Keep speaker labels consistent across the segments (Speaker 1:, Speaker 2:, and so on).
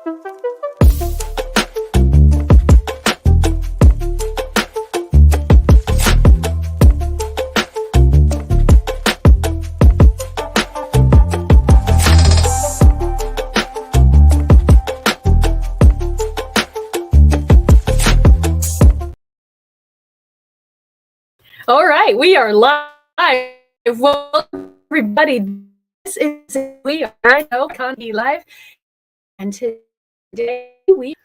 Speaker 1: All right, we are live. Welcome, everybody. This is We Are Conti Live, and today we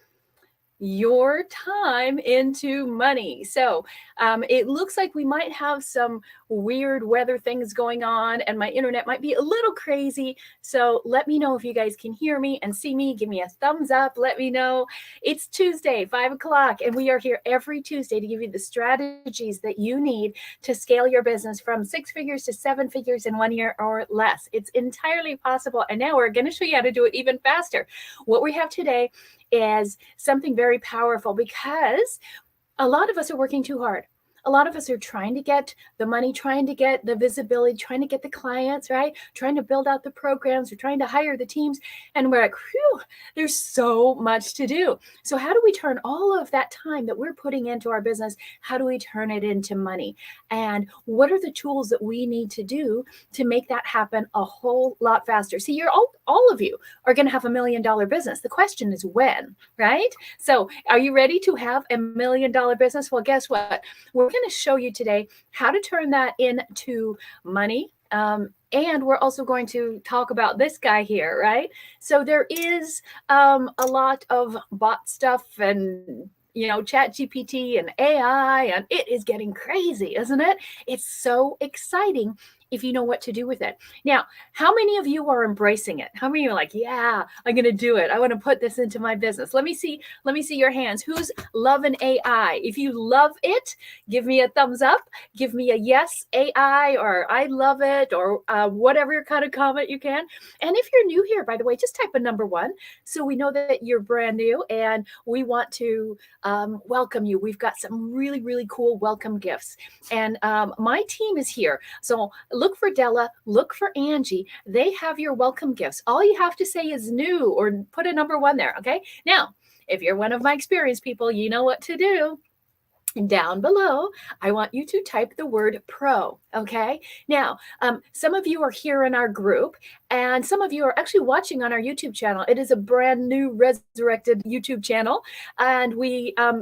Speaker 1: your time into money. So it looks like we might have some weird weather things going on, and my internet might be a little crazy. So let me know if you guys can hear me and see me. Give me a thumbs up. Let me know. It's Tuesday, 5 o'clock, and we are here every Tuesday to give you the strategies that you need to scale your business from 6 figures to 7 figures in 1 year or less. It's entirely possible. And now we're going to show you how to do it even faster. What we have today is something very powerful, because a lot of us are working too hard. A lot of us are trying to get the money, trying to get the visibility, trying to get the clients, right? Trying to build out the programs, we're trying to hire the teams. And we're like, whew, there's so much to do. So how do we turn all of that time that we're putting into our business, how do we turn it into money? And what are the tools that we need to do to make that happen a whole lot faster? See, you're all of you are going to have $1 million business. The question is when, right? So are you ready to have $1 million business? Well, guess what? We're going to show you today how to turn that into money. And we're also going to talk about this guy here, right? So there is a lot of bot stuff and chat GPT and AI, and it is getting crazy, isn't it? It's so exciting if you know what to do with it. Now, how many of you are embracing it? How many are like, yeah, I'm going to do it. I want to put this into my business. Let me see your hands. Who's loving AI? If you love it, give me a thumbs up. Give me a yes, AI, or I love it, or whatever kind of comment you can. And if you're new here, by the way, just type a number 1 so we know that you're brand new and we want to welcome you. We've got some really, really cool welcome gifts. And my team is here. So look for Della, look for Angie. They have your welcome gifts. All you have to say is new or put a number 1 there, okay? Now, if you're one of my experienced people, you know what to do. Down below, I want you to type the word pro, okay? Now, some of you are here in our group, and some of you are actually watching on our YouTube channel. It is a brand new resurrected YouTube channel, and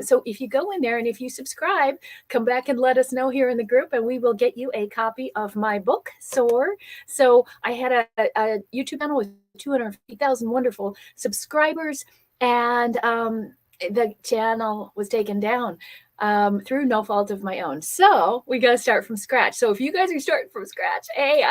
Speaker 1: so if you go in there and if you subscribe, come back and let us know here in the group, and we will get you a copy of my book, Soar. So I had a YouTube channel with 250,000 wonderful subscribers, and the channel was taken down through no fault of my own. So we got to start from scratch. So if you guys are starting from scratch, hey,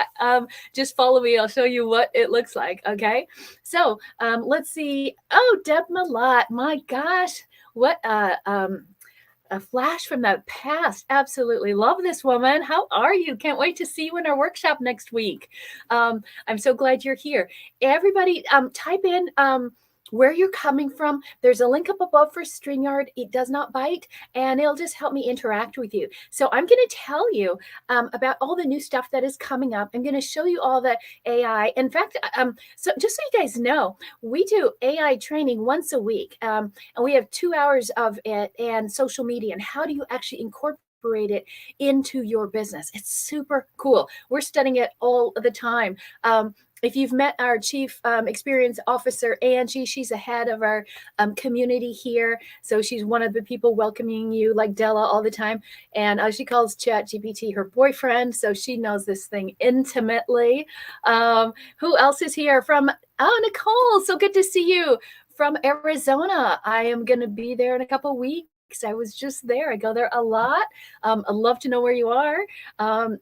Speaker 1: just follow me. I'll show you what it looks like. Okay. So let's see. Oh, Deb Malott. My gosh. What a flash from the past. Absolutely love this woman. How are you? Can't wait to see you in our workshop next week. I'm so glad you're here. Everybody type in where you're coming from. There's a link up above for StreamYard. It does not bite, and it'll just help me interact with you. So I'm going to tell you about all the new stuff that is coming up. I'm going to show you all the AI. In fact, so just so you guys know, we do AI training once a week, and we have 2 hours of it and social media and how do you actually incorporate it into your business. It's super cool. We're studying it all the time. If you've met our Chief Experience Officer, Angie, she's the head of our community here. So she's one of the people welcoming you like Della all the time. And she calls ChatGPT her boyfriend. So she knows this thing intimately. Who else is here from, Nicole, so good to see you from Arizona. I am going to be there in a couple of weeks. I was just there. I go there a lot. I'd love to know where you are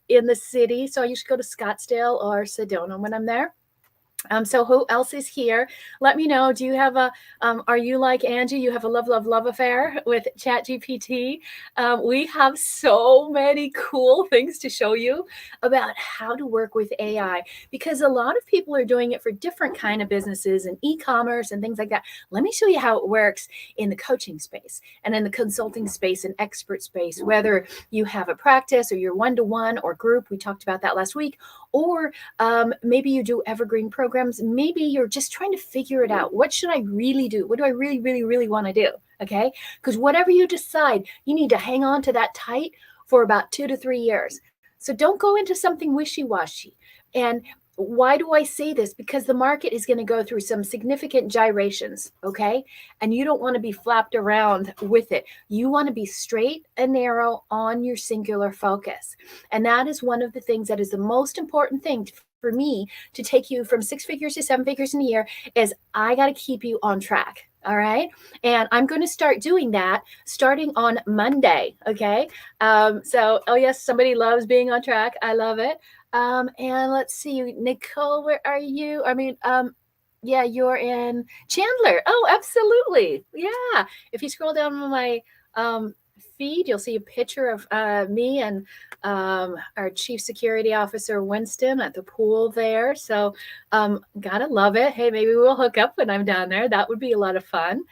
Speaker 1: in the city. So I usually go to Scottsdale or Sedona when I'm there. So who else is here? Let me know. Do you have are you like Angie? You have a love affair with ChatGPT? We have so many cool things to show you about how to work with AI, because a lot of people are doing it for different kind of businesses and e-commerce and things like that. Let me show you how it works in the coaching space and in the consulting space and expert space, whether you have a practice or you're one-to-one or group. We talked about that last week, Or maybe you do evergreen programs. Maybe you're just trying to figure it out. What should I really do? What do I really, really, really want to do? Okay. Because whatever you decide, you need to hang on to that tight for about 2 to 3 years. So don't go into something wishy-washy. And why do I say this? Because the market is going to go through some significant gyrations, okay? And you don't want to be flapped around with it. You want to be straight and narrow on your singular focus. And that is one of the things that is the most important thing for me to take you from 6 figures to 7 figures in a year is I got to keep you on track. All right. And I'm going to start doing that starting on Monday. Okay. So, oh, yes, somebody loves being on track. I love it. And let's see, Nicole, where are you? Yeah, you're in Chandler. Oh, absolutely. Yeah. If you scroll down on my feed, you'll see a picture of me and our chief security officer, Winston, at the pool there. So gotta love it. Hey, maybe we'll hook up when I'm down there. That would be a lot of fun.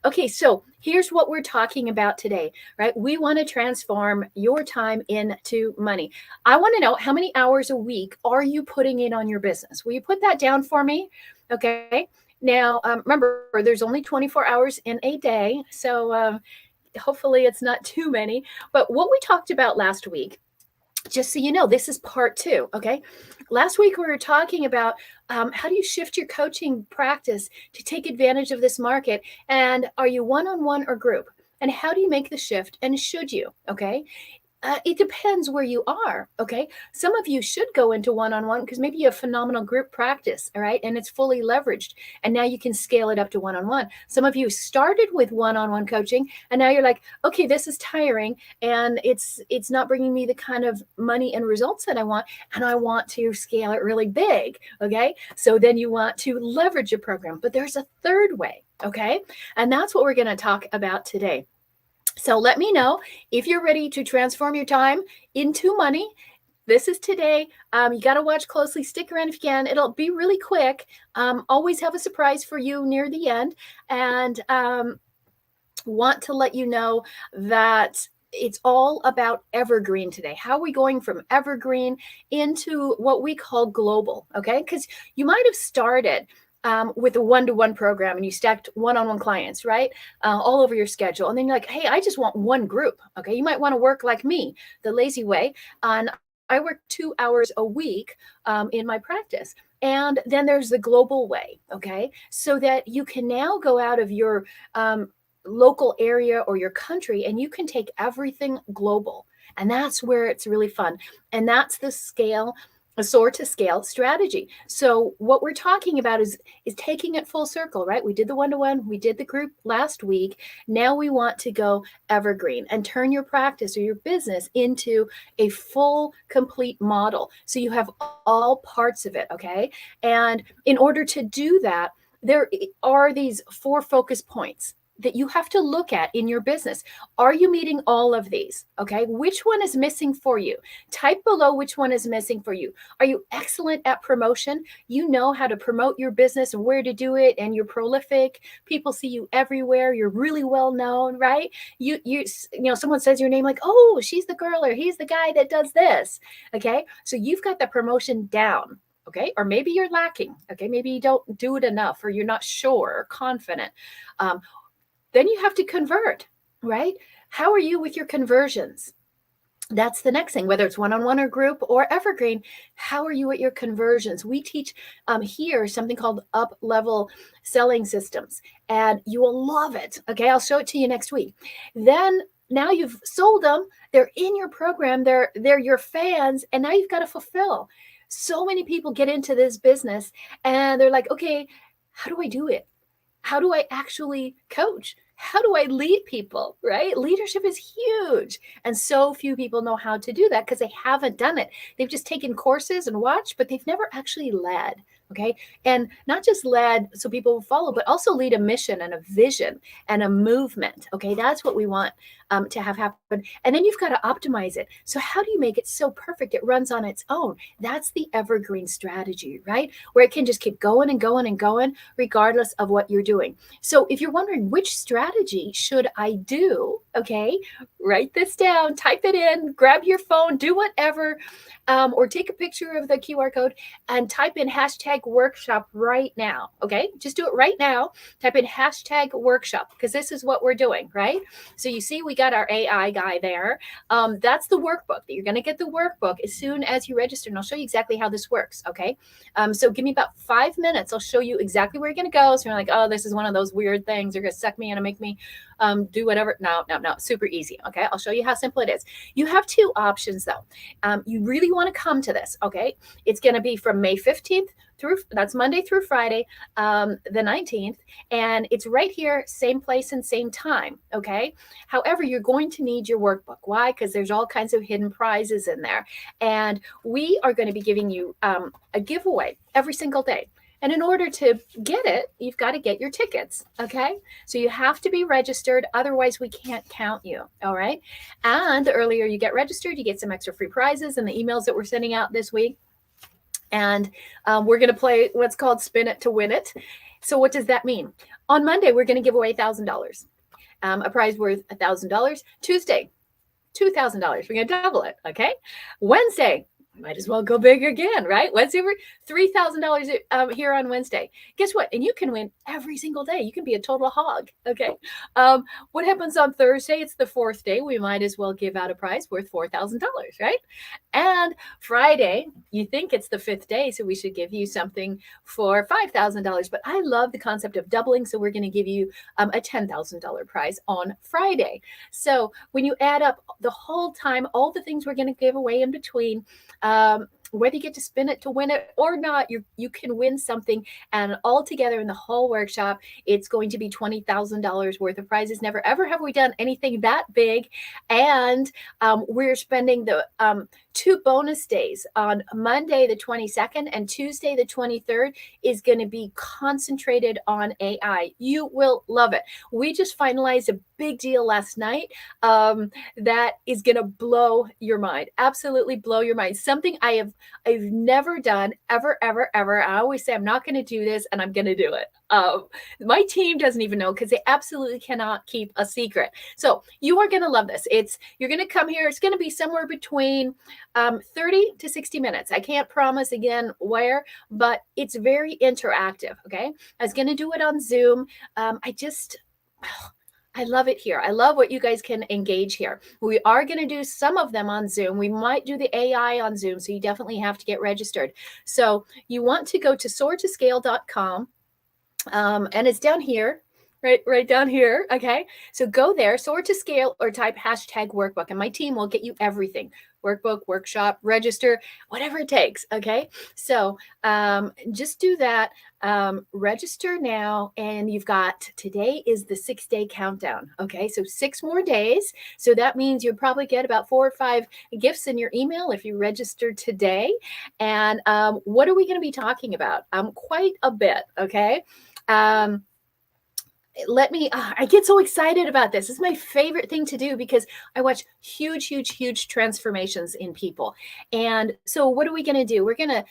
Speaker 1: Okay, so here's what we're talking about today, right? We want to transform your time into money. I want to know, how many hours a week are you putting in on your business? Will you put that down for me? Okay. Now, remember, there's only 24 hours in a day. So hopefully it's not too many. But what we talked about last week, just so you know, this is part 2. Okay. Last week, we were talking about how do you shift your coaching practice to take advantage of this market? And are you one-on-one or group? And how do you make the shift? And should you? Okay. It depends where you are. Okay. Some of you should go into one-on-one because maybe you have phenomenal group practice. All right. And it's fully leveraged. And now you can scale it up to one-on-one. Some of you started with one-on-one coaching and now you're like, okay, this is tiring and it's not bringing me the kind of money and results that I want. And I want to scale it really big. Okay. So then you want to leverage a program, but there's a third way. Okay. And that's what we're going to talk about today. So let me know if you're ready to transform your time into money. This is today. You got to watch closely. Stick around if you can. It'll be really quick. Always have a surprise for you near the end. And want to let you know that it's all about evergreen today. How are we going from evergreen into what we call global? Okay. Because you might have started with a one-to-one program and you stacked one-on-one clients, right? All over your schedule. And then you're like, hey, I just want one group. Okay. You might want to work like me, the lazy way. And I work 2 hours a week in my practice. And then there's the global way. Okay. So that you can now go out of your local area or your country and you can take everything global. And that's where it's really fun. And that's the scale, a soar to scale strategy. So what we're talking about is taking it full circle, right? We did the one-to-one, we did the group last week. Now we want to go evergreen and turn your practice or your business into a full, complete model. So you have all parts of it, okay? And in order to do that, there are these 4 focus points that you have to look at in your business. Are you meeting all of these? Okay. Which one is missing for you? Type below which one is missing for you. Are you excellent at promotion? You know how to promote your business and where to do it, and you're prolific. People see you everywhere. You're really well known, right? You know, someone says your name like, oh, she's the girl or he's the guy that does this. Okay. So you've got the promotion down. Okay. Or maybe you're lacking. Okay. Maybe you don't do it enough or you're not sure or confident. Then you have to convert, right? How are you with your conversions? That's the next thing, whether it's one-on-one or group or evergreen. How are you at your conversions? We teach here something called up-level selling systems, and you will love it. Okay, I'll show it to you next week. Then now you've sold them. They're in your program. They're your fans, and now you've got to fulfill. So many people get into this business, and they're like, okay, how do I do it? How do I actually coach? How do I lead people, right? Leadership is huge. And so few people know how to do that because they haven't done it. They've just taken courses and watched, but they've never actually led. Okay. And not just led so people will follow, but also lead a mission and a vision and a movement. Okay. That's what we want to have happen. And then you've got to optimize it. So how do you make it so perfect it runs on its own? That's the evergreen strategy, right? Where it can just keep going and going and going, regardless of what you're doing. So if you're wondering which strategy strategy should I do? Okay, write this down, type it in, grab your phone, do whatever, or take a picture of the QR code and type in hashtag workshop right now. Okay, just do it right now. Type in hashtag workshop because this is what we're doing, right? So you see, we got our AI guy there. That's the workbook. You're going to get the workbook as soon as you register, and I'll show you exactly how this works. Okay, so give me about 5 minutes. I'll show you exactly where you're going to go. So you're like, oh, this is one of those weird things. They're going to suck me in and make me do whatever. No, super easy. Okay, I'll show you how simple it is. You have two options though. You really want to come to this. Okay, it's going to be from May 15th through, that's Monday through Friday, the 19th, and it's right here, same place and same time. Okay, however, you're going to need your workbook. Why? Because there's all kinds of hidden prizes in there, and we are going to be giving you a giveaway every single day. And in order to get it, you've got to get your tickets. Okay, so you have to be registered, otherwise we can't count you. All right, and the earlier you get registered, you get some extra free prizes in the emails that we're sending out this week. And we're going to play what's called Spin It to Win It. So what does that mean? On Monday, we're going to give away $1,000, a prize worth $1,000. Tuesday, $2,000. We're going to double it. Okay. Wednesday, might as well go big again, right? Wednesday, $3,000 here on Wednesday. Guess what? And you can win every single day. You can be a total hog. Okay. What happens on Thursday? It's the fourth day. We might as well give out a prize worth $4,000, right? And Friday, you think it's the fifth day, so we should give you something for $5,000. But I love the concept of doubling, so we're going to give you a $10,000 prize on Friday. So when you add up the whole time, all the things we're going to give away in between, whether you get to spin it to win it or not, you can win something. And all together in the whole workshop, it's going to be $20,000 worth of prizes. Never, ever have we done anything that big. And we're spending the 2 bonus days on Monday, the 22nd, and Tuesday, the 23rd is going to be concentrated on AI. You will love it. We just finalized a big deal last night that is going to blow your mind. Absolutely blow your mind. Something I've never done ever. I always say I'm not going to do this, and I'm going to do it. My team doesn't even know because they absolutely cannot keep a secret. So you are going to love this. You're going to come here. It's going to be somewhere between 30 to 60 minutes. I can't promise again where, but it's very interactive. Okay. I was going to do it on Zoom. I love it here. I love what you guys can engage here. We are going to do some of them on Zoom. We might do the AI on Zoom. So you definitely have to get registered. So you want to go to soartoscale.com. And it's down here, right down here. Okay. So go there, Soar to Scale, or type hashtag workbook, and my team will get you everything. Workbook, workshop, register, whatever it takes. Okay. So just do that. Register now. And you've got, today is the 6-day countdown. Okay. So 6 more days. So that means you'll probably get about 4 or 5 gifts in your email if you register today. And what are we going to be talking about? Quite a bit. Okay. I get so excited about this. It's my favorite thing to do because I watch huge transformations in people. And so what are we going to do? We're going to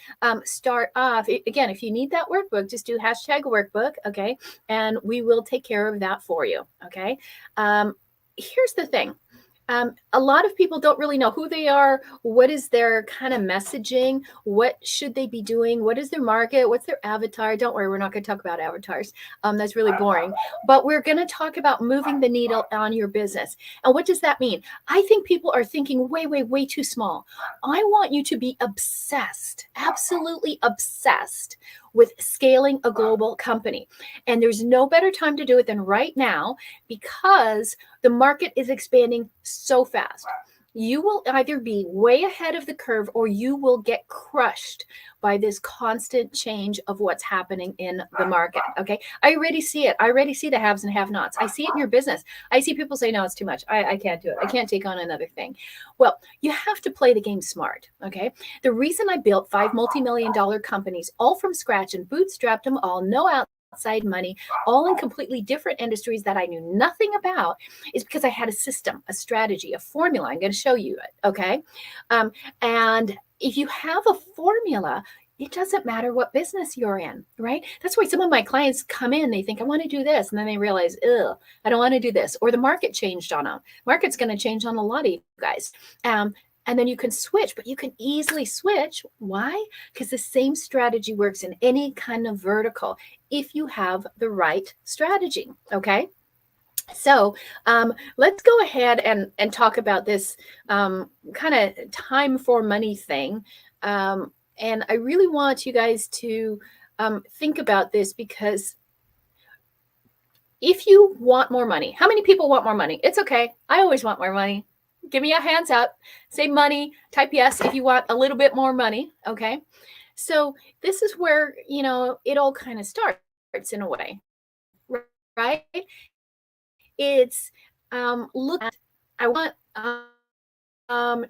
Speaker 1: start off, again, if you need that workbook, just do hashtag workbook. Okay. And we will take care of that for you. Okay. Here's the thing. A lot of people don't really know who they are. What is their kind of messaging? What should they be doing? What is their market? What's their avatar? Don't worry, we're not going to talk about avatars. That's really boring. But we're going to talk about moving the needle on your business. And what does that mean? I think people are thinking way too small. I want you to be obsessed, absolutely obsessed with scaling a global company. And there's no better time to do it than right now because the market is expanding so fast. You will either be way ahead of the curve or you will get crushed by this constant change of what's happening in the market. Okay. I already see it. I already see the haves and have-nots. I see it in your business. I see people say, no, it's too much. I can't do it. I can't take on another thing. Well, you have to play the game smart. Okay. The reason I built 5 multi-million-dollar companies all from scratch and bootstrapped them all, no outside money, all in completely different industries that I knew nothing about, is because I had a system, a strategy, a formula. I'm going to show you it. Okay. And if you have a formula, It doesn't matter what business you're in, right? That's why some of my clients come in, they think, I want to do this. And then they realize, ugh, I don't want to do this. Or the market changed on them. Market's going to change on a lot of you guys. And then you can switch, but you can easily switch. Why? Because the same strategy works in any kind of vertical if you have the right strategy. Okay. So let's go ahead and talk about this kind of time for money thing. And I really want you guys to think about this, because if you want more money, how many people want more money? It's okay. I always want more money. Give me a hands up. Say money. Type yes if you want a little bit more money. Okay. So this is where, it all kind of starts in a way, right? It's look at, I want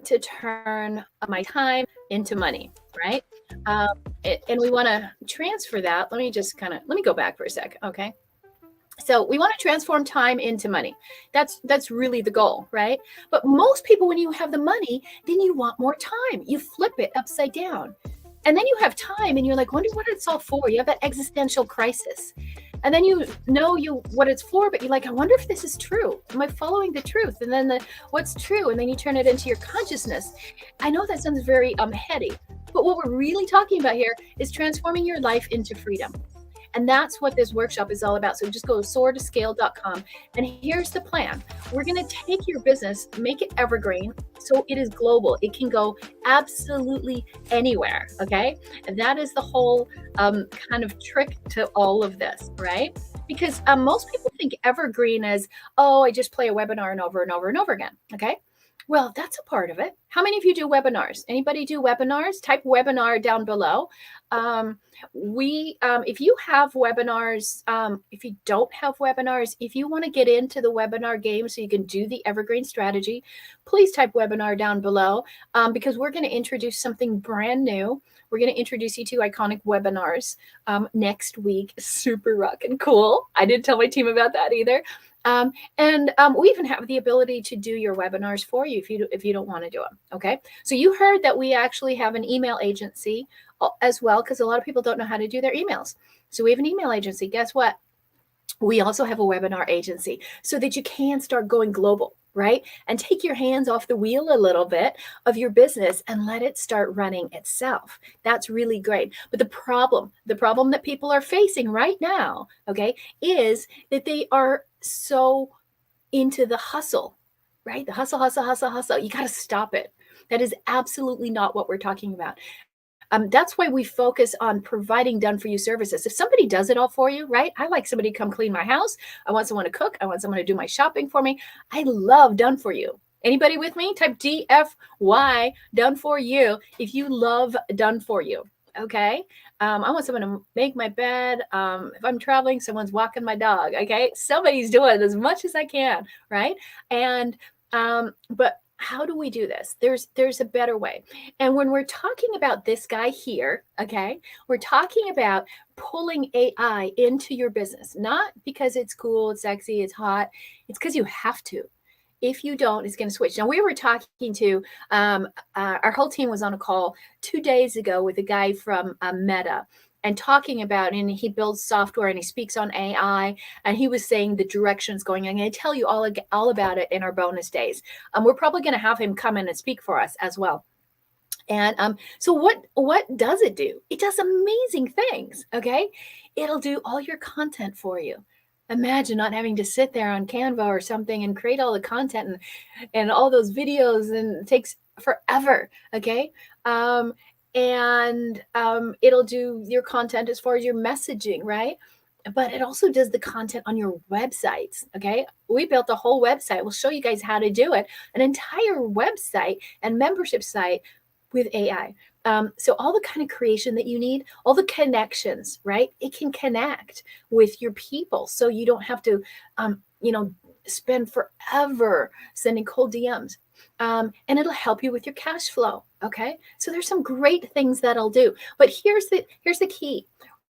Speaker 1: to turn my time into money, right? And we want to transfer that. Let me go back for a sec. Okay. So we want to transform time into money. That's really the goal, right? But most people, when you have the money, then you want more time. You flip it upside down. And then you have time and you're like, wonder what it's all for. You have that existential crisis. And then you know what it's for, but you're like, I wonder if this is true. Am I following the truth? And then what's true? And then you turn it into your consciousness. I know that sounds very heady, but what we're really talking about here is transforming your life into freedom. And that's what this workshop is all about. So just go to soartoscale.com. And here's the plan. We're going to take your business, make it evergreen, so it is global. It can go absolutely anywhere. Okay. And that is the whole kind of trick to all of this, right? Because most people think evergreen as, oh, I just play a webinar and over and over and over again. Okay. Well, that's a part of it. How many of you do webinars? Anybody do webinars? Type webinar down below. If you have webinars, if you don't have webinars, if you want to get into the webinar game so you can do the evergreen strategy, please type webinar down below, because we're going to introduce something brand new. We're going to introduce you to iconic webinars next week. Super rockin' cool. I didn't tell my team about that either. We even have the ability to do your webinars for you if you don't want to do them. Okay. So you heard that we actually have an email agency as well, because a lot of people don't know how to do their emails. So we have an email agency. Guess what? We also have a webinar agency so that you can start going global, right? And take your hands off the wheel a little bit of your business and let it start running itself. That's really great. But the problem that people are facing right now, okay, is that they are so into the hustle, right? The hustle, hustle, hustle, hustle. You got to stop it. That is absolutely not what we're talking about. That's why we focus on providing done-for-you services. If somebody does it all for you, right? I like somebody to come clean my house. I want someone to cook. I want someone to do my shopping for me. I love done-for-you. Anybody with me? Type DFY, done for you, if you love done for you. Okay. I want someone to make my bed. If I'm traveling, someone's walking my dog. Okay. Somebody's doing as much as I can. Right. And, but how do we do this? There's a better way. And when we're talking about this guy here, okay, we're talking about pulling AI into your business, not because it's cool, it's sexy, it's hot. It's because you have to. If you don't, it's going to switch. Now, we were talking to, our whole team was on a call 2 days ago with a guy from Meta, and talking about, and he builds software and he speaks on AI, and he was saying the directions going. I'm going to tell you all about it in our bonus days. We're probably going to have him come in and speak for us as well. And so what does it do? It does amazing things. Okay. It'll do all your content for you. Imagine not having to sit there on Canva or something and create all the content and all those videos, and it takes forever. Okay. It'll do your content as far as your messaging, right? But it also does the content on your websites. Okay. We built a whole website. We'll show you guys how to do it. An entire website and membership site with AI. So all the kind of creation that you need, all the connections, right? It can connect with your people. So you don't have to, spend forever sending cold DMs. And it'll help you with your cash flow. Okay. So there's some great things that'll do. But here's the key.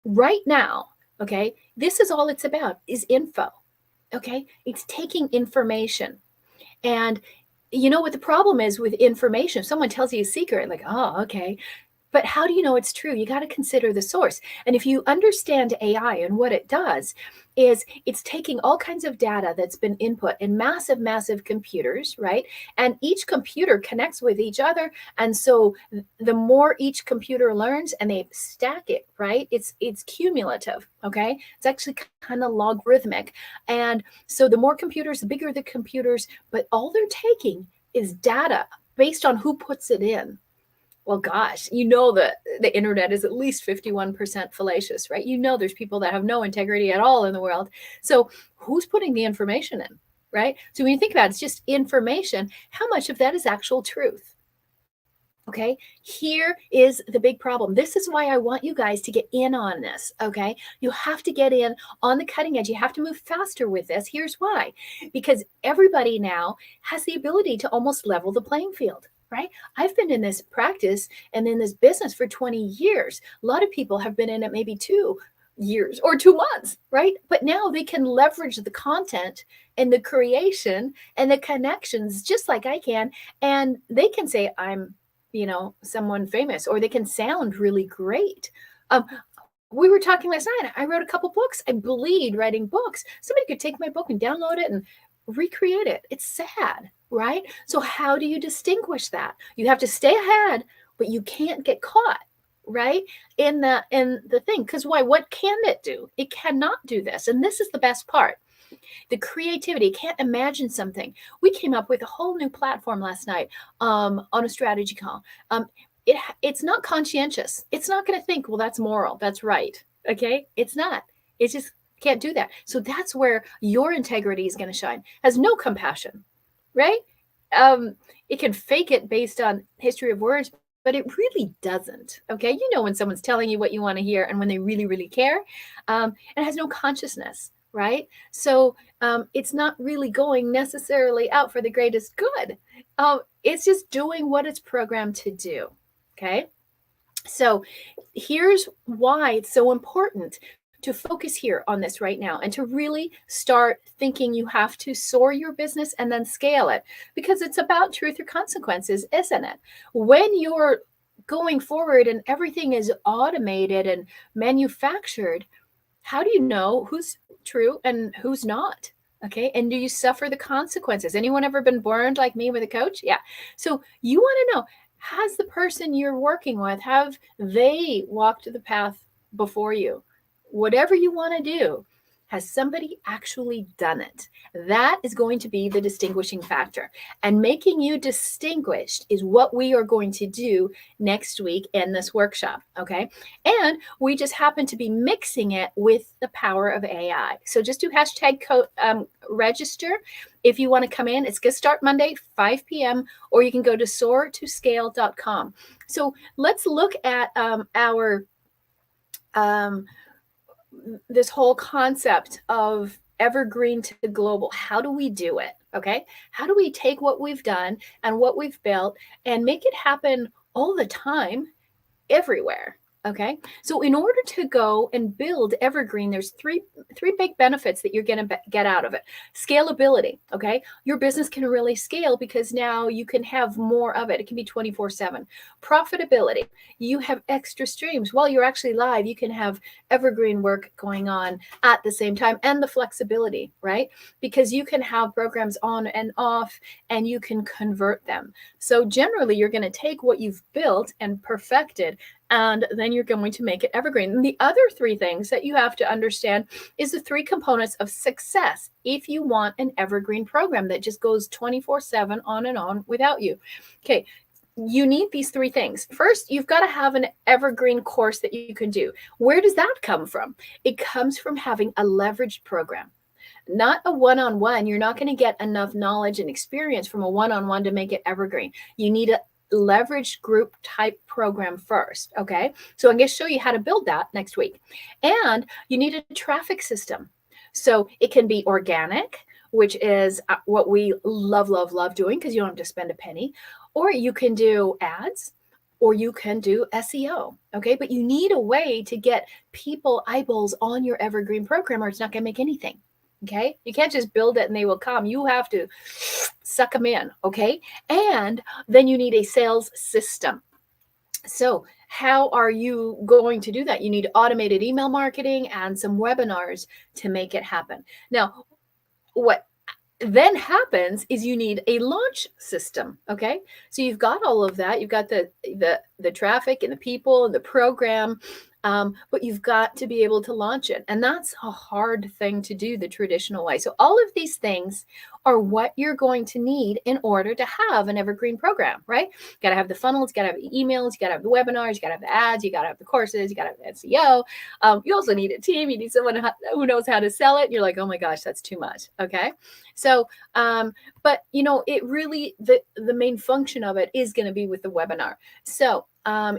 Speaker 1: Right now, okay, this is all it's about, is info. Okay. It's taking information. And you know what the problem is with information? If someone tells you a secret, like, oh, okay, But how do you know it's true? You got to consider the source. And if you understand AI and what it does, is it's taking all kinds of data that's been input in massive, massive computers, right? And each computer connects with each other. And so the more each computer learns and they stack it, right? It's cumulative, okay? It's actually kind of logarithmic. And so the more computers, the bigger the computers, but all they're taking is data based on who puts it in. Well, gosh, you know that the internet is at least 51% fallacious, right? You know there's people that have no integrity at all in the world. So who's putting the information in, right? So when you think about it, it's just information. How much of that is actual truth? Okay, here is the big problem. This is why I want you guys to get in on this. Okay, you have to get in on the cutting edge. You have to move faster with this. Here's why: because everybody now has the ability to almost level the playing field. Right? I've been in this practice and in this business for 20 years. A lot of people have been in it maybe 2 years or 2 months, right? But now they can leverage the content and the creation and the connections just like I can. And they can say, I'm, someone famous, or they can sound really great. We were talking last night. I wrote a couple books. I bleed writing books. Somebody could take my book and download it and recreate it. It's sad, right? So how do you distinguish that? You have to stay ahead, but you can't get caught, right? In the thing. Because why? What can it do? It cannot do this. And this is the best part. The creativity, can't imagine something. We came up with a whole new platform last night on a strategy call. It's not conscientious. It's not going to think, well, that's moral, that's right. Okay, it's not. It's just can't do that. So that's where your integrity is going to shine. Has no compassion, right? It can fake it based on history of words, but it really doesn't. Okay, you know when someone's telling you what you want to hear and when they really, really care. It has no consciousness. Right? So it's not really going necessarily out for the greatest good. It's just doing what it's programmed to do. Okay. So here's why it's so important to focus here on this right now and to really start thinking you have to soar your business and then scale it, because it's about truth or consequences, isn't it? When you're going forward and everything is automated and manufactured, how do you know who's true and who's not? Okay. And do you suffer the consequences? Anyone ever been burned like me with a coach? Yeah. So you want to know, has the person you're working with, have they walked the path before you? Whatever you want to do, has somebody actually done it? That is going to be the distinguishing factor. And making you distinguished is what we are going to do next week in this workshop. Okay. And we just happen to be mixing it with the power of AI. So just do hashtag register if you want to come in. It's going to start Monday, 5 p.m., or you can go to soartoscale.com. So let's look at our this whole concept of evergreen to global. How do we do it? Okay. How do we take what we've done and what we've built and make it happen all the time, everywhere? Okay. So in order to go and build evergreen, there's three big benefits that you're going to get out of it. Scalability. Okay. Your business can really scale because now you can have more of it. It can be 24/7. Profitability. You have extra streams while you're actually live. You can have evergreen work going on at the same time, and the flexibility, right? Because you can have programs on and off and you can convert them. So generally you're going to take what you've built and perfected, and then you're going to make it evergreen. And the other three things that you have to understand is the three components of success if you want an evergreen program that just goes 24/7 on and on without you. Okay, you need these three things. First, you've got to have an evergreen course that you can do. Where does that come from? It comes from having a leveraged program. Not a one-on-one. You're not going to get enough knowledge and experience from a one-on-one to make it evergreen. You need a leveraged group type program first. Okay. So I'm going to show you how to build that next week. And you need a traffic system. So it can be organic, which is what we love doing because you don't have to spend a penny, or you can do ads, or you can do SEO. Okay. But you need a way to get people eyeballs on your evergreen program, or it's not going to make anything. Okay. You can't just build it and they will come. You have to suck them in. Okay. And then you need a sales system. So how are you going to do that? You need automated email marketing and some webinars to make it happen. Now, what then happens is you need a launch system. Okay, so you've got all of that. You've got the traffic and the people and the program, but you've got to be able to launch it, and that's a hard thing to do the traditional way. So all of these things are what you're going to need in order to have an evergreen program, right? You got to have the funnels, you got to have the emails, you got to have the webinars, you got to have the ads, you got to have the courses, you got to have the SEO. You also need a team. You need someone who knows how to sell it. You're like, oh my gosh, that's too much. Okay. So, but it really, the main function of it is going to be with the webinar. So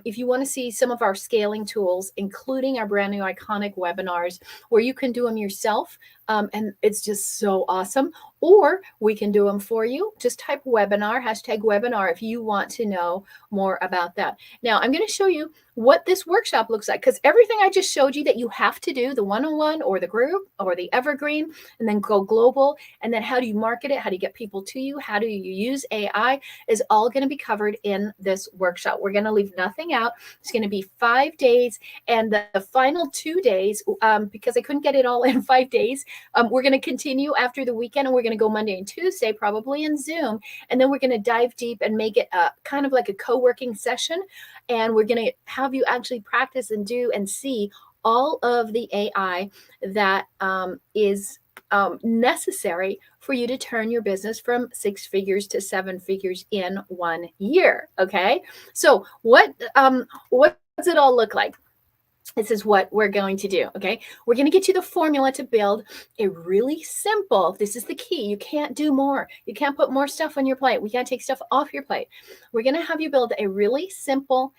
Speaker 1: if you want to see some of our scaling tools, including our brand new iconic webinars where you can do them yourself, and it's just so awesome, or we can do them for you, just type webinar, #webinar, if you want to know more about that. Now, I'm going to show you what this workshop looks like, because everything I just showed you that you have to do, the one-on-one or the group or the evergreen, and then go global, and then how do you market it, how do you get people to you, how do you use AI, is all going to be covered in this workshop. We're going to leave nothing out. It's going to be 5 days, and the final 2 days, because I couldn't get it all in 5 days, we're going to continue after the weekend, and we're going to go Monday and Tuesday, probably in Zoom, and then we're going to dive deep and make it kind of like a co-working session, and we're going to have you actually practice and do and see all of the AI that is necessary for you to turn your business from 6 figures to 7 figures in 1 year. Okay, so what does it all look like? This is what we're going to do. Okay, we're going to get you the formula to build a really simple. This is the key. You can't do more. You can't put more stuff on your plate. We can't take stuff off your plate. We're going to have you build a really simple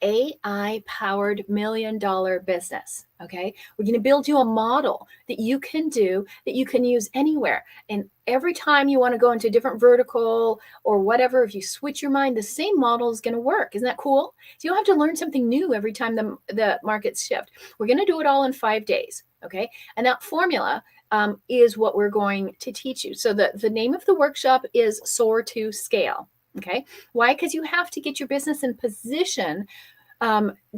Speaker 1: AI powered $1 million business. Okay, we're going to build you a model that you can do, that you can use anywhere. And every time you want to go into a different vertical or whatever, if you switch your mind, the same model is going to work. Isn't that cool? So you don't have to learn something new every time the markets shift. We're going to do it all in 5 days. Okay, and that formula is what we're going to teach you. So the name of the workshop is Soar to Scale. Okay, why? Because you have to get your business in position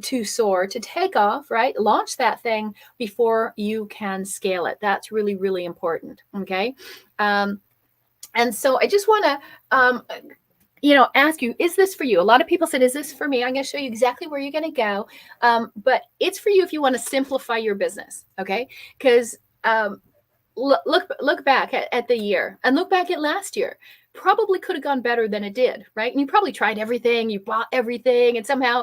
Speaker 1: to soar, to take off, right? Launch that thing before you can scale it. That's really, really important. Okay. And so I just want to, ask you, is this for you? A lot of people said, is this for me? I'm going to show you exactly where you're going to go. But it's for you if you want to simplify your business. Okay. Because look back at the year and look back at last year. Probably could have gone better than it did, right? And you probably tried everything, you bought everything, and somehow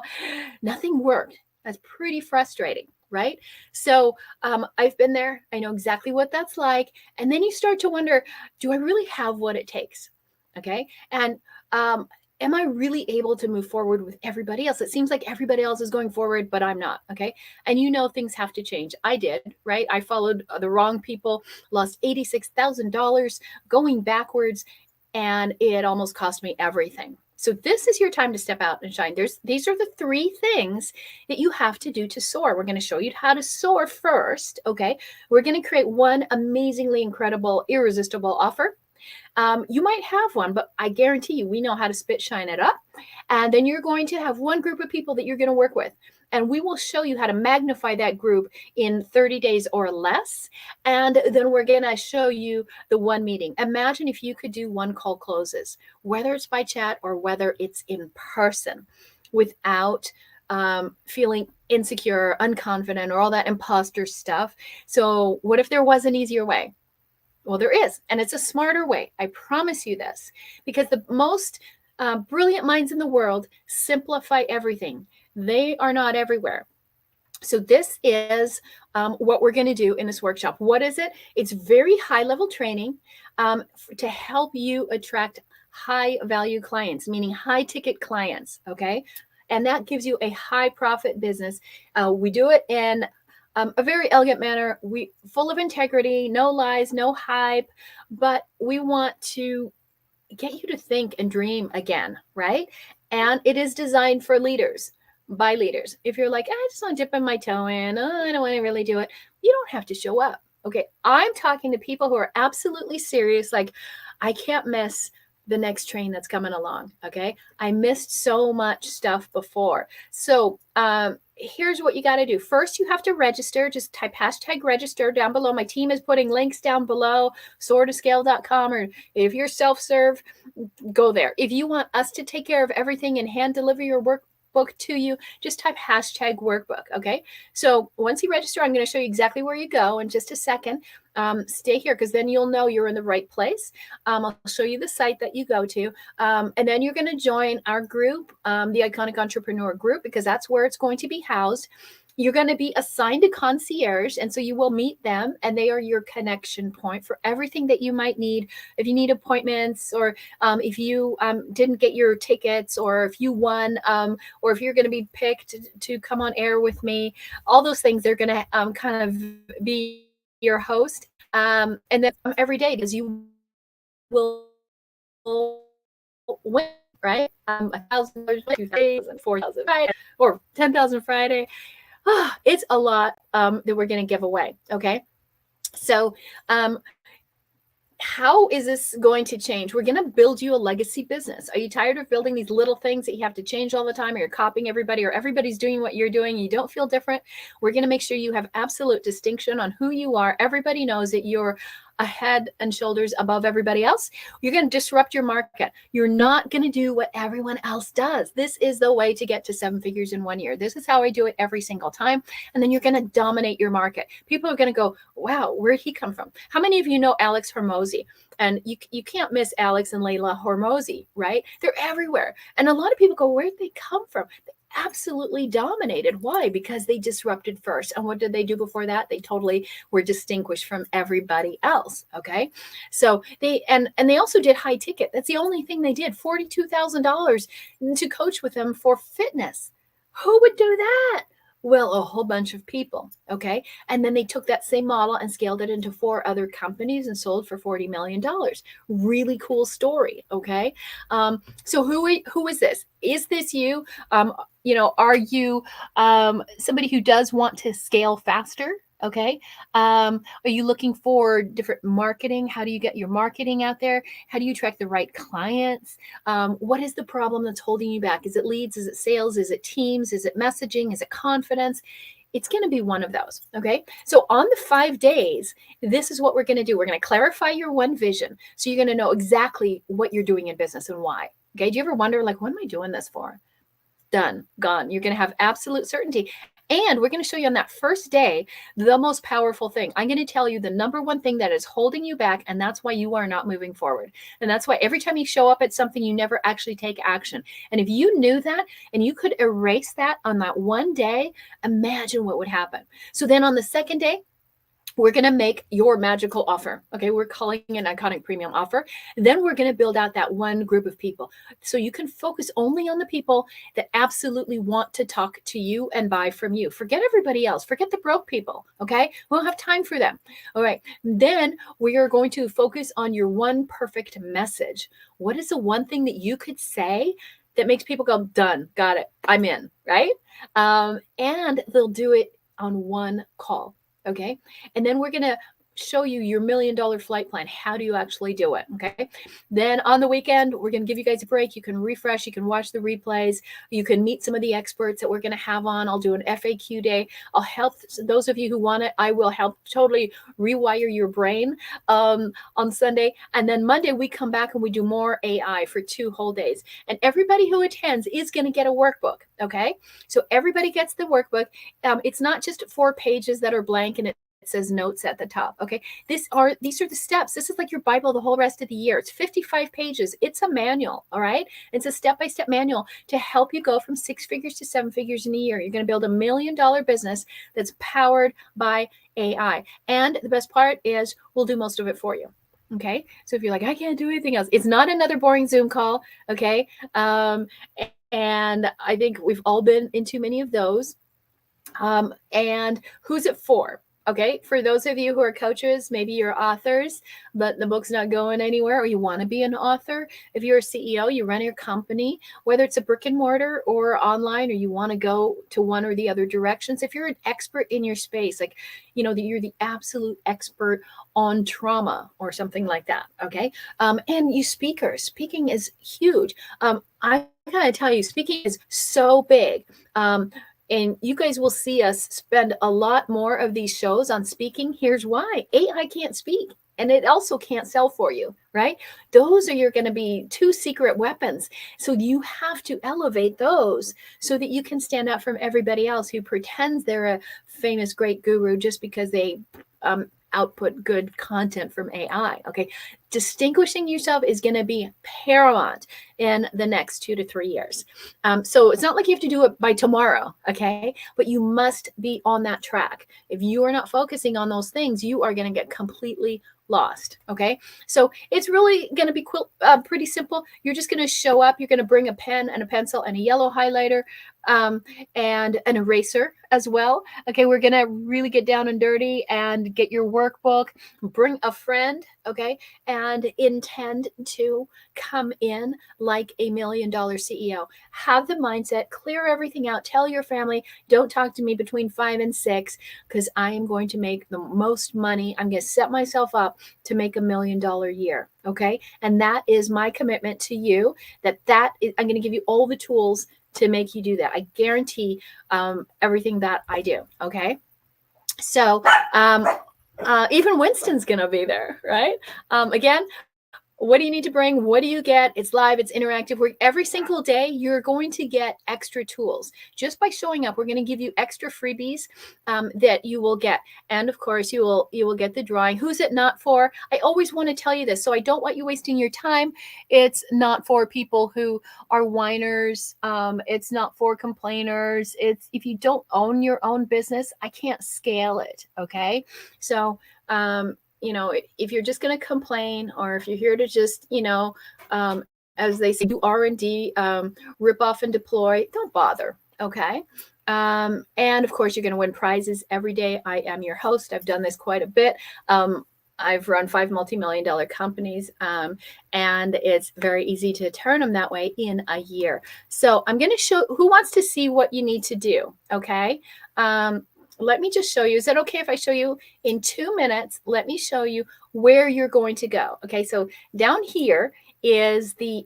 Speaker 1: nothing worked. That's pretty frustrating, right? So I've been there. I know exactly what that's like. And then you start to wonder, do I really have what it takes? Okay. And am I really able to move forward with everybody else? It seems like everybody else is going forward, but I'm not. Okay. And things have to change. I did, right? I followed the wrong people, lost $86,000 going backwards, and it almost cost me everything. So this is your time to step out and shine. These are the 3 things that you have to do to soar. We're going to show you how to soar first. Okay. We're going to create one amazingly incredible, irresistible offer. You might have one, but I guarantee you, we know how to spit shine it up. And then you're going to have one group of people that you're going to work with. And we will show you how to magnify that group in 30 days or less. And then we're going to show you the one meeting. Imagine if you could do 1 call closes, whether it's by chat or whether it's in person, without feeling insecure, unconfident, or all that imposter stuff. So what if there was an easier way? Well, there is, and it's a smarter way. I promise you this, because the most brilliant minds in the world simplify everything. They are not everywhere. So this is what we're going to do in this workshop. What is it? It's very high level training to help you attract high value clients, meaning high ticket clients. Okay. And that gives you a high profit business. We do it in a very elegant manner. We full of integrity, no lies, no hype, but we want to get you to think and dream again, right? And it is designed for leaders, by leaders. If you're like, I just want to dip my toe in, I don't want to really do it, you don't have to show up. Okay, I'm talking to people who are absolutely serious, like, I can't miss the next train that's coming along. Okay. I missed so much stuff before. So here's what you got to do. First, you have to register. Just type hashtag register down below. My team is putting links down below, soartoscale.com, or if you're self-serve, go there. If you want us to take care of everything and hand deliver your workbook to you, just type hashtag workbook. Okay. So once you register, I'm going to show you exactly where you go in just a second. Stay here because then you'll know you're in the right place. I'll show you the site that you go to. And then you're going to join our group, the Iconic Entrepreneur group, because that's where it's going to be housed. You're going to be assigned a concierge, and so you will meet them, and they are your connection point for everything that you might need. If you need appointments, or if you didn't get your tickets, or if you won, or if you're going to be picked to come on air with me, all those things, they're going to kind of be your host. And then every day, because you will win, right? $1,000, 2,000, 4,000 Friday, or 10,000 Friday. It's a lot that we're going to give away. Okay. So, how is this going to change? We're going to build you a legacy business. Are you tired of building these little things that you have to change all the time, or you're copying everybody, or everybody's doing what you're doing? You don't feel different. We're going to make sure you have absolute distinction on who you are. Everybody knows that you're a head and shoulders above everybody else. You're going to disrupt your market. You're not going to do what everyone else does. This is the way to get to 7 figures in 1 year. This is how I do it every single time. And then you're going to dominate your market. People are going to go, wow, where'd he come from? How many of you know Alex Hormozi? And you can't miss Alex and Layla Hormozi, right? They're everywhere. And a lot of people go, where'd they come from? They absolutely dominated. Why? Because they disrupted first. And what did they do before that? They totally were distinguished from everybody else. Okay. So they also did high ticket. That's the only thing they did. $42,000 to coach with them for fitness. Who would do that? Well, a whole bunch of people. Okay. And then they took that same model and scaled it into 4 other companies and sold for $40 million. Really cool story. Okay. So who is this? Is this you? Are you somebody who does want to scale faster? Okay. Are you looking for different marketing? How do you get your marketing out there? How do you attract the right clients? What is the problem that's holding you back? Is it leads? Is it sales? Is it teams? Is it messaging? Is it confidence? It's going to be one of those. Okay. So on the 5 days, this is what we're going to do. We're going to clarify your one vision. So you're going to know exactly what you're doing in business and why. Okay. Do you ever wonder, like, what am I doing this for? Done, gone. You're going to have absolute certainty. And we're going to show you on that first day the most powerful thing. I'm going to tell you the number one thing that is holding you back, and that's why you are not moving forward. And that's why every time you show up at something, you never actually take action. And if you knew that and you could erase that on that one day, imagine what would happen. So then on the second day, we're going to make your magical offer. Okay. We're calling it an iconic premium offer. Then we're going to build out that one group of people. So you can focus only on the people that absolutely want to talk to you and buy from you. Forget everybody else. Forget the broke people. Okay. We don't have time for them. All right. Then we are going to focus on your one perfect message. What is the one thing that you could say that makes people go, done, got it, I'm in, right? And they'll do it on one call. Okay. And then we're going to show you your $1 million flight plan. How do you actually do it? Okay. Then on the weekend, we're going to give you guys a break. You can refresh, you can watch the replays, you can meet some of the experts that we're going to have on. I'll do an FAQ day. I'll help those of you who want it. I will help totally rewire your brain on Sunday. And then Monday, we come back and we do more AI for 2 whole days. And everybody who attends is going to get a workbook. Okay. So everybody gets the workbook. It's not just 4 pages that are blank and it says notes at the top. Okay. These are the steps. This is like your Bible the whole rest of the year. It's 55 pages. It's a manual. All right. It's a step-by-step manual to help you go from 6 figures to 7 figures in a year. You're going to build $1 million business that's powered by AI. And the best part is we'll do most of it for you. Okay. So if you're like, I can't do anything else, it's not another boring Zoom call. Okay. And I think we've all been in too many of those. And who's it for? Okay, for those of you who are coaches, maybe you're authors, but the book's not going anywhere, or you want to be an author. If you're a CEO, you run your company, whether it's a brick and mortar or online, or you want to go to one or the other directions. If you're an expert in your space, like, you're the absolute expert on trauma or something like that. Okay. And you speaking is huge. I gotta tell you, speaking is so big. And you guys will see us spend a lot more of these shows on speaking. Here's why: AI can't speak, and it also can't sell for you, right? Those are going to be two secret weapons. So you have to elevate those so that you can stand out from everybody else who pretends they're a famous, great guru just because they output good content from AI. Okay. Distinguishing yourself is going to be paramount in the next 2 to 3 years. So it's not like you have to do it by tomorrow. Okay. But you must be on that track. If you are not focusing on those things, you are going to get completely lost. Okay. So it's really going to be pretty simple. You're just going to show up. You're going to bring a pen and a pencil and a yellow highlighter and an eraser as well. Okay. We're going to really get down and dirty and get your workbook, bring a friend. Okay. And intend to come in like a $1 million CEO. Have the mindset, clear everything out, tell your family, don't talk to me between 5 and 6, because I am going to make the most money. I'm going to set myself up to make $1 million year. Okay. And that is my commitment to you, I'm going to give you all the tools to make you do that. I guarantee everything that I do. Okay. So, even Winston's going to be there, right? Again, what do you need to bring? What do you get? It's live, it's interactive. Every single day, you're going to get extra tools. Just by showing up, we're going to give you extra freebies that you will get. And of course, you will get the drawing. Who's it not for? I always want to tell you this, so I don't want you wasting your time. It's not for people who are whiners. It's not for complainers. It's if you don't own your own business, I can't scale it. Okay. So, if you're just going to complain, or if you're here to just, as they say, do R&D, rip off and deploy, don't bother. Okay. And of course, you're going to win prizes every day. I am your host. I've done this quite a bit. I've run 5 multi-million-dollar companies, and it's very easy to turn them that way in a year. So I'm going to show who wants to see what you need to do. Okay. Let me just show you. Is that okay if I show you in 2 minutes? Let me show you where you're going to go. Okay, so down here is the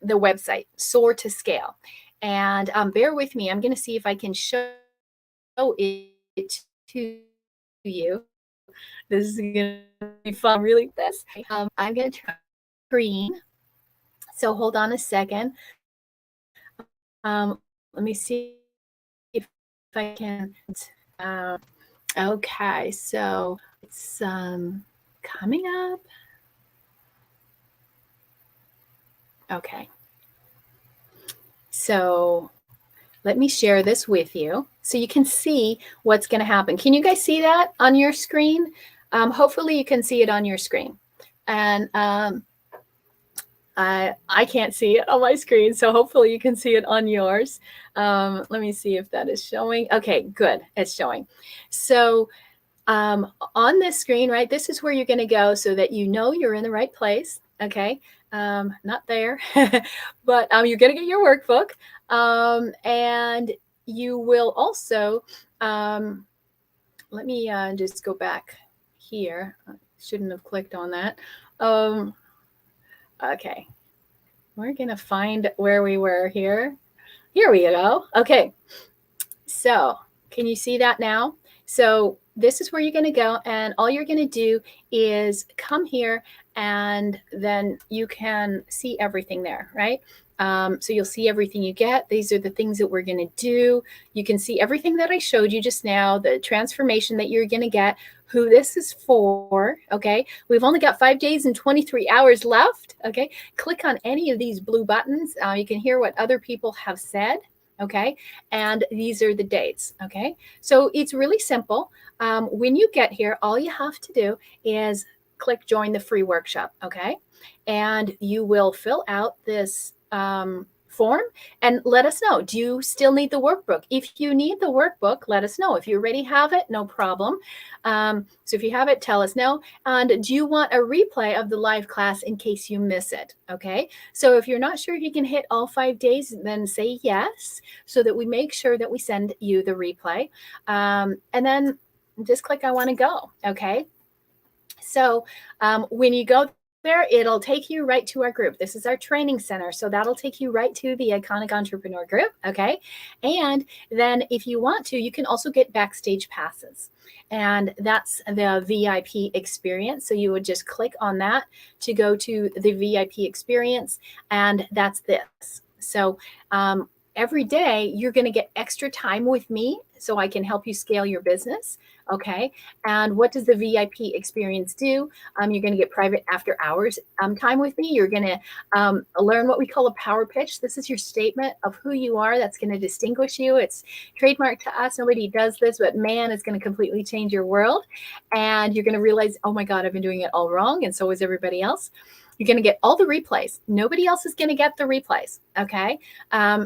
Speaker 1: website, Soar to Scale. And bear with me. I'm going to see if I can show it to you. This is going to be fun. Really, this. I'm going to try screen. So hold on a second. Let me see if I can. Okay, so it's coming up. Okay. So let me share this with you so you can see what's going to happen. Can you guys see that on your screen? Hopefully you can see it on your screen. And I can't see it on my screen, so hopefully you can see it on yours. Let me see if that is showing. Okay, good. It's showing. So on this screen, right, this is where you're going to go so that you know you're in the right place. Okay. Not there, but you're going to get your workbook. And you will also, let me just go back here. I shouldn't have clicked on that. Okay. We're going to find where we were here. Here we go. Okay. So can you see that now? So this is where you're going to go, and all you're going to do is come here, and then you can see everything there, right? So you'll see everything you get. These are the things that we're going to do. You can see everything that I showed you just now, the transformation that you're going to get, who this is for. Okay. We've only got 5 days and 23 hours left. Okay. Click on any of these blue buttons. You can hear what other people have said. Okay. And these are the dates. Okay. So it's really simple. When you get here, all you have to do is click join the free workshop. Okay. And you will fill out this form and let us know. Do you still need the workbook? If you need the workbook, let us know. If you already have it, no problem. So if you have it, tell us no. And do you want a replay of the live class in case you miss it? Okay. So if you're not sure if you can hit all 5 days, then say yes, so that we make sure that we send you the replay. And then just click I want to go. Okay. So when you go there, it'll take you right to our group. This is our training center. So that'll take you right to the Iconic Entrepreneur group. Okay. And then if you want to, you can also get backstage passes. And that's the VIP experience. So you would just click on that to go to the VIP experience. And that's this. So every day you're going to get extra time with me so I can help you scale your business. Okay. And what does the VIP experience do? You're going to get private after hours time with me. You're going to learn what we call a power pitch. This is your statement of who you are. That's going to distinguish you. It's trademarked to us. Nobody does this, but man, it's going to completely change your world. And you're going to realize, oh my God, I've been doing it all wrong. And so is everybody else. You're going to get all the replays. Nobody else is going to get the replays. Okay.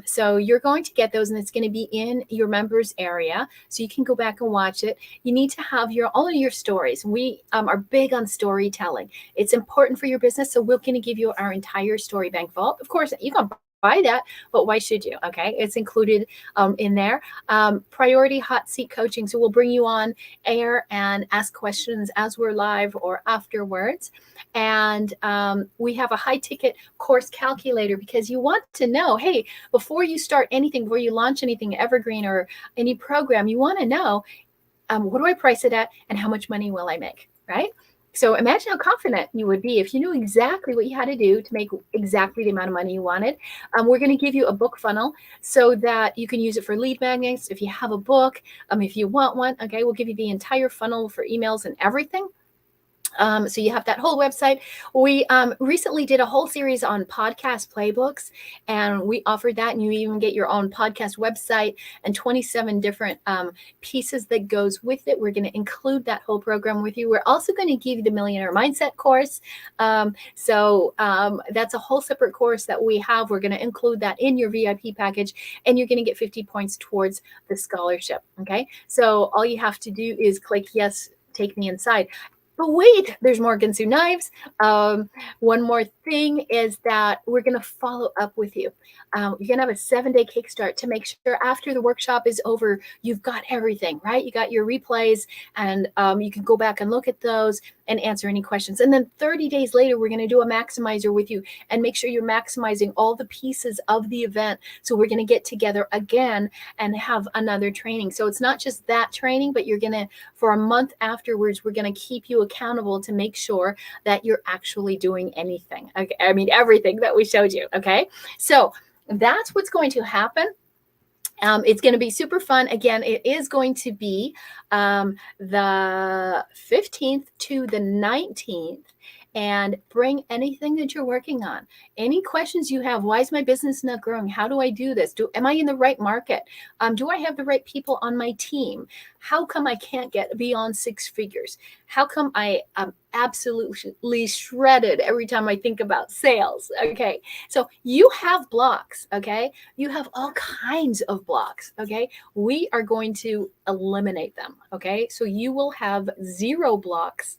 Speaker 1: So you're going to get those, and it's going to be in your members area. So you can go back and watch it. You need to have all of your stories. We are big on storytelling. It's important for your business. So we're going to give you our entire story bank vault. Of course, you can buy that, but why should you? Okay. It's included in there. Priority hot seat coaching. So we'll bring you on air and ask questions as we're live or afterwards. And we have a high ticket course calculator, because you want to know, hey, before you start anything, before you launch anything, evergreen or any program, you want to know, what do I price it at and how much money will I make, right? So imagine how confident you would be if you knew exactly what you had to do to make exactly the amount of money you wanted. We're going to give you a book funnel so that you can use it for lead magnets. If you have a book, if you want one, okay, we'll give you the entire funnel for emails and everything. So you have that whole website. We recently did a whole series on podcast playbooks, and we offered that, and you even get your own podcast website and 27 different pieces that goes with it. We're going to include that whole program with you. We're also going to give you the Millionaire Mindset course. So that's a whole separate course that we have. We're going to include that in your VIP package, and you're going to get 50 points towards the scholarship. Okay. So all you have to do is click yes, take me inside. But wait, there's more Ginsu knives. One more thing is that we're going to follow up with you. You're going to have a 7-day kickstart to make sure after the workshop is over, you've got everything, right? You got your replays, and you can go back and look at those and answer any questions. And then 30 days later, we're going to do a maximizer with you and make sure you're maximizing all the pieces of the event. So we're going to get together again and have another training. So it's not just that training, but you're going to, for a month afterwards, we're going to keep you accountable to make sure that you're actually doing anything. Okay? I mean, everything that we showed you. Okay. So that's what's going to happen. It's going to be super fun. Again, it is going to be the 15th to the 19th. And bring anything that you're working on. Any questions you have. Why is my business not growing? How do I do this? Am I in the right market? Do I have the right people on my team? How come I can't get beyond 6 figures? How come I am absolutely shredded every time I think about sales? Okay, so you have blocks, okay? You have all kinds of blocks, okay? We are going to eliminate them, okay? So you will have 0 blocks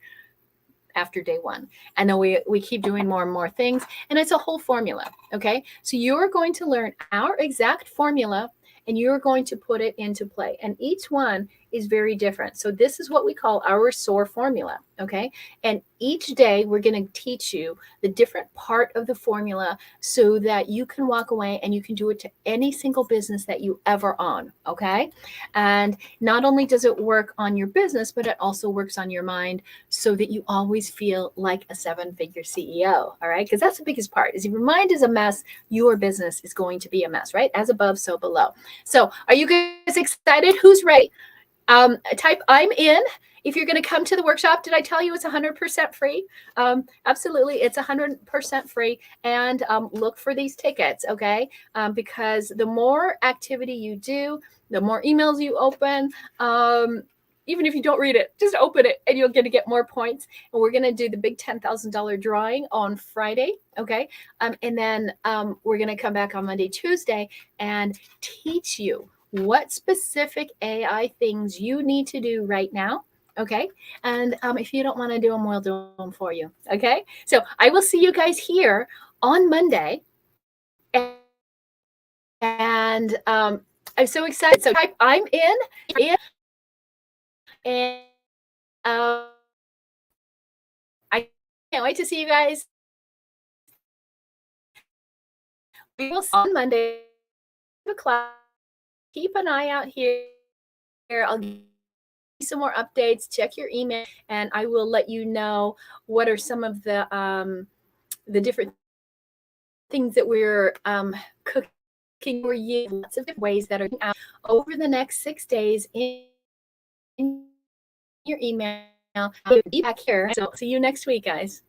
Speaker 1: after day 1. And then we keep doing more and more things, and it's a whole formula. Okay. So you're going to learn our exact formula, and you're going to put it into play. And each one is very different. So this is what we call our SOAR formula. Okay. And each day we're going to teach you the different part of the formula so that you can walk away and you can do it to any single business that you ever own. Okay. And not only does it work on your business, but it also works on your mind so that you always feel like a 7-figure CEO. All right. Because that's the biggest part is if your mind is a mess, your business is going to be a mess, right? As above, so below. So are you guys excited? Who's ready? Type I'm in. If you're going to come to the workshop, did I tell you it's 100% free? Absolutely. It's 100% free. And look for these tickets, okay? Because the more activity you do, the more emails you open, even if you don't read it, just open it and you're going to get more points. And we're going to do the big $10,000 drawing on Friday. Okay. And then we're going to come back on Monday, Tuesday, and teach you what specific AI things you need to do right now. Okay. And if you don't want to do them, we'll do them for you. Okay. So I will see you guys here on Monday. And I'm so excited. So type I'm in, and I can't wait to see you guys. We will see on Monday o'clock. Keep an eye out here. I'll give you some more updates. Check your email, and I will let you know what are some of the different things that we're cooking for you. Lots of ways that are out over the next 6 days in your email. I'll be back here. So see you next week, guys.